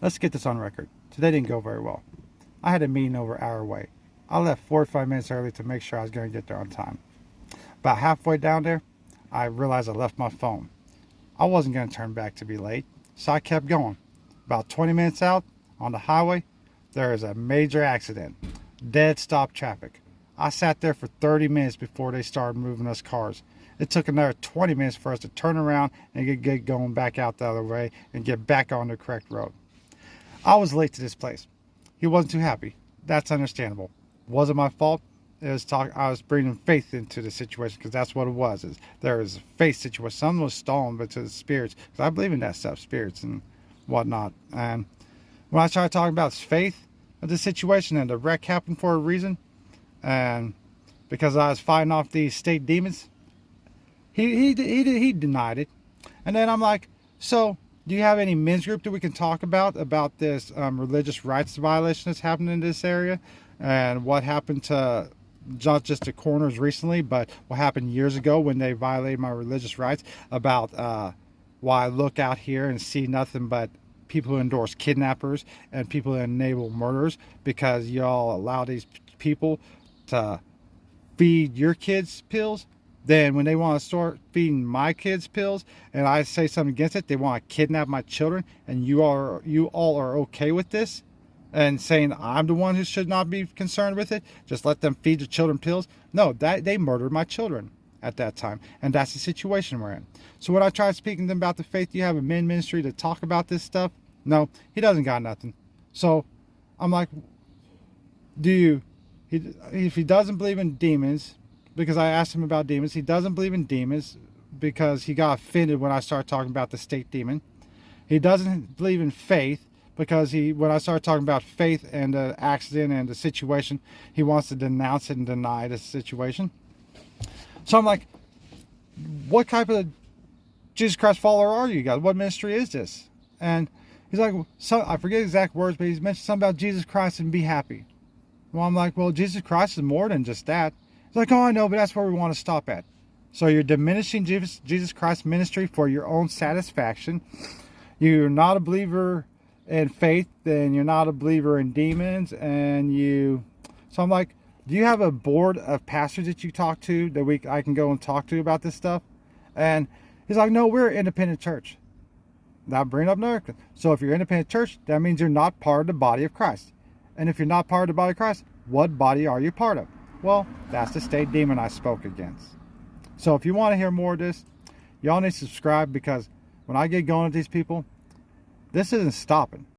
Let's get this on record. Today didn't go very well. I had a meeting over an hour away. I left 45 minutes early to make sure I was going to get there on time. About halfway down there, I realized I left my phone. I wasn't going to turn back to be late, so I kept going. About 20 minutes out on the highway, there is a major accident. Dead stop traffic. I sat there for 30 minutes before they started moving us cars. It took another 20 minutes for us to turn around and get going back out the other way and get back on the correct road. I was late to this place. He wasn't too happy. That's understandable. Wasn't my fault. I was bringing faith into the situation because that's what it was. There was a faith situation. Something was stolen, but to the spirits, because I believe in that stuff, spirits and whatnot. And when I started talking about faith of the situation and the wreck happened for a reason, and because I was fighting off these state demons, he denied it. And then I'm like, so do you have any men's group that we can talk about this religious rights violation that's happening in this area, and what happened to not just the coroners recently, but what happened years ago when they violated my religious rights, about why I look out here and see nothing but people who endorse kidnappers and people who enable murderers, because y'all allow these people to feed your kids pills. Then when they want to start feeding my kids pills and I say something against it, they want to kidnap my children, and you all are okay with this and saying I'm the one who should not be concerned with it. Just let them feed the children pills. No, that they murdered my children at that time, and that's the situation we're in. So when I tried speaking to them about the faith, you have a men ministry to talk about this stuff? No, he doesn't got nothing. So I'm like, if he doesn't believe in demons, because I asked him about demons, he doesn't believe in demons because he got offended when I started talking about the state demon. He doesn't believe in faith because when I started talking about faith and the accident and the situation, he wants to denounce it and deny the situation. So I'm like, what type of Jesus Christ follower are you guys? What ministry is this? And he's like, I forget exact words, but he's mentioned something about Jesus Christ and be happy. Well, I'm like, well, Jesus Christ is more than just that. He's like, oh, I know, but that's where we want to stop at. So you're diminishing Jesus Christ's ministry for your own satisfaction. You're not a believer in faith, then you're not a believer in demons, so I'm like, do you have a board of pastors that you talk to that I can go and talk to about this stuff? And he's like, no, we're an independent church. Now bring up America. So if you're an independent church, that means you're not part of the body of Christ. And if you're not part of the body of Christ, what body are you part of? Well, that's the state demon I spoke against. So if you want to hear more of this, y'all need to subscribe, because when I get going with these people, this isn't stopping.